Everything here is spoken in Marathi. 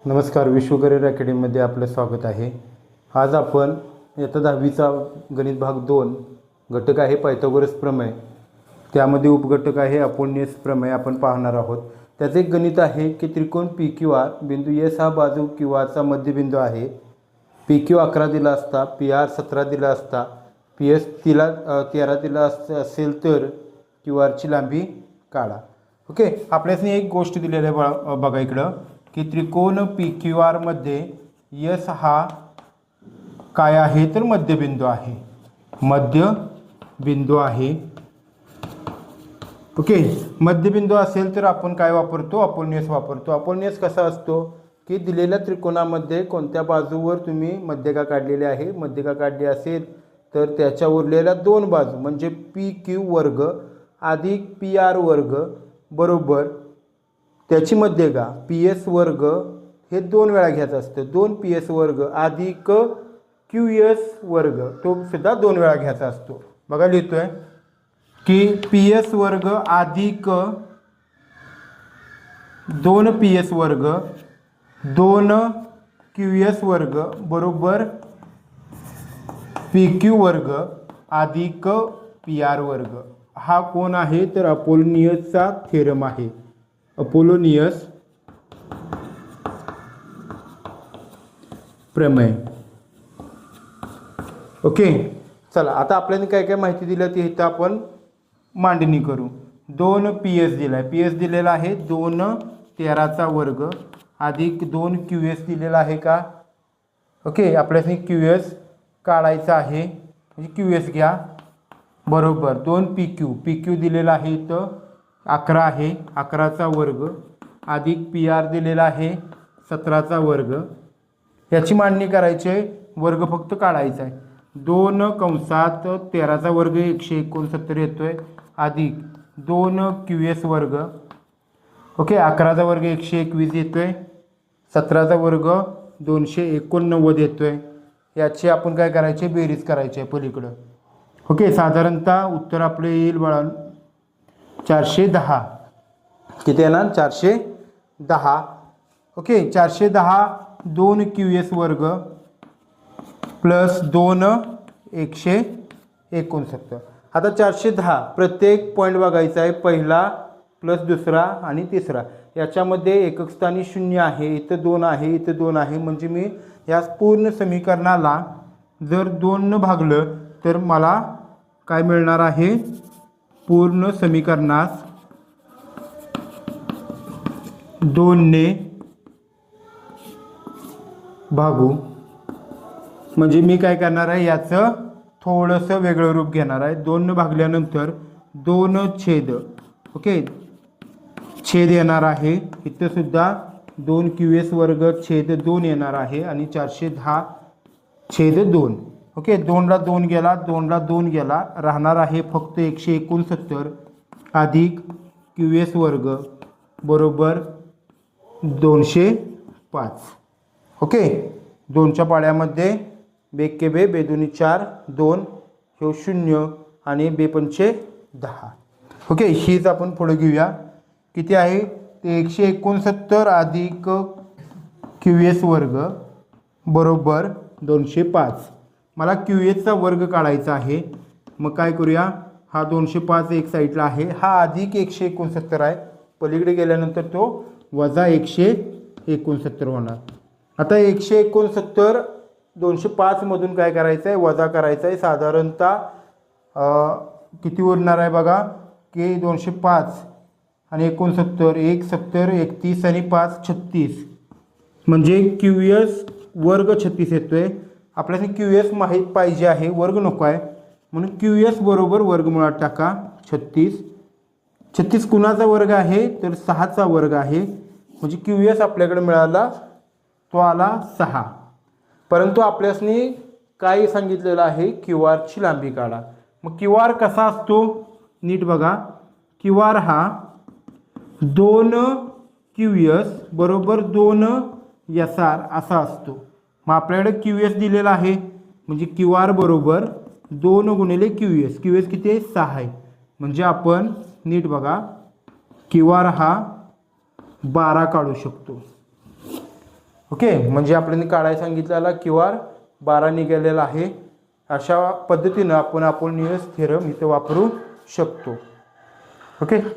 नमस्कार, विश्व करिअर अकॅडमीमध्ये आपलं स्वागत आहे। आज आपण इयत्ता 10वीचा गणित भाग 2 घटक आहे पायथागोरस प्रमेय, त्यामध्ये उपघटक आहे अपोलनियस प्रमेय आपण पाहणार आहोत। त्याचे एक गणित आहे की त्रिकोण पी क्यू आर बिंदू एस हा बाजू क्यू आरचा मध्यबिंदू आहे। पी क्यू 11 दिला असता, पी आर 17 दिला असता, पी एस 13 दिला असेल तर क्यू आरची लांबी काढा। ओके, आपल्यासनी एक गोष्ट दिलेली आहे बघा इकडं की त्रिकोण पी क्यू आर मध्ये यस हा काय आहे तर मध्यबिंदू आहे, मध्यबिंदू आहे। ओके, मध्यबिंदू असेल तर आपण काय वापरतो, अपोलनियस वापरतो। अपोलनियस कसा असतो की दिलेल्या त्रिकोणामध्ये कोणत्या बाजूवर तुम्ही मध्यका काढलेली आहे, मध्यका काढली असेल तर त्याच्या उरलेल्या दोन बाजू म्हणजे पी क्यू वर्ग अधिक पी आर वर्ग बरोबर त्याची मध्यका पी एस वर्ग हे दोन वेळा घ्यायचं असतं। 2 पी एस वर्ग अधिक क्यू एस वर्ग तो सुद्धा दोन वेळा घ्यायचा असतो। बघा लिहितोय की पी एस वर्ग अधिक 2 पी एस वर्ग 2 क्यू एस वर्ग बरोबर पी क्यू वर्ग अधिक पी आर वर्ग। हा कोण आहे तर अपोलनियसचा थेरम आहे, अपोलनियस प्रमेय। ओके, चला आता आपल्याला काय काय माहिती दिली ती इथं आपण मांडणी करू। 2 पी एस दिला आहे, पी एस दिलेला आहे 2 13चा वर्ग अधिक 2 क्यू एस दिलेला आहे का। ओके, आपल्याला क्यू एस काढायचा आहे म्हणजे क्यू एस घ्या बरोबर 2 पी क्यू, पी क्यू दिलेला आहे इथं 11 आहे, 11चा वर्ग अधिक पी आर दिलेला आहे 17चा वर्ग। याची मांडणी करायची आहे, वर्ग फक्त काढायचा आहे। 2 कंसात 13चा वर्ग 169 येतोय अधिक 2 क्यू एस वर्ग। ओके, 11चा वर्ग 121 येतोय, 17चा वर्ग 289 येतोय। याची आपण काय करायचे, बेरीज करायची आहे पलीकडं। ओके, साधारणतः उत्तर आपले येईल बाळा 410। किती येणार 410। ओके, 410 2 क्यू एस वर्ग प्लस 2 169। आता 410 प्रत्येक पॉईंट बघायचा आहे, पहिला प्लस दुसरा आणि तिसरा। याच्यामध्ये एकक स्थानी 0 आहे, इथं 2 आहे, इथं 2 आहे, म्हणजे मी या पूर्ण समीकरणाला जर 2 न भागलं तर मला काय मिळणार आहे, पूर्ण समीकरणास 2 ने भागू। म्हणजे मी काय करणार आहे, याचं थोडंसं वेगळं रूप घेणार आहे। 2 न भागल्यानंतर 2 छेद, ओके छेद येणार आहे, इथं सुद्धा 2 क्यू एस वर्ग छेद 2 येणार आहे आणि 410 छेद 2। ओके, 2 ला 2 गेला, 2 ला 2 गेला, राहणार आहे फक्त 169 अधिक क्यू एस वर्ग बरोबर 205। ओके, 2च्या पाड्यामध्ये बेके बे बेदुनी 4 2 हे 0 आणि बेपंचे 10। ओके, हीच आपण पुढे घेऊया। किती आहे ते 169 अधिक क्यू एस वर्ग बरोबर 205। मला क्यू एसचा वर्ग काढायचा आहे, मग काय करूया, हा 205 एक साईडला आहे, हा अधिक 169 आहे, पलीकडे गेल्यानंतर तो वजा 169 होणार। आता 169 205 मधून काय करायचं आहे, वजा करायचं आहे। साधारणतः किती उरणार आहे बघा की 205 आणि 69 1 70 31 आणि 5 36 म्हणजे क्यू एस वर्ग 36 येतोय। आपल्याला क्यू एस माहीत पाहिजे आहे, वर्ग नको आहे, म्हणून क्यू एस बरोबर वर्गमुळात टाका 36। 36 कुणाचा वर्ग आहे तर 6चा वर्ग आहे, म्हणजे क्यू एस आपल्याकडे मिळाला तो आला 6। परंतु आपल्यासनी काय सांगितलेलं आहे, क्यू आरची लांबी काढा। मग क्यू आर कसा असतो नीट बघा, क्यू आर हा 2 क्यू एस बरोबर 2 एस आर असा असतो। मग आपल्याकडे क्यू एस दिलेला आहे, म्हणजे क्यू आर बरोबर 2 गुणिले क्यू एस, क्यू एस किती आहे 6 आहे, म्हणजे आपण नीट बघा क्यू आर हा 12 काढू शकतो। ओके, म्हणजे आपल्याला काढायला सांगितलेला QR 12 निघालेला आहे. अशा पद्धतीनं आपण अपोलोनियस थेरम इथे वापरू शकतो. ओके.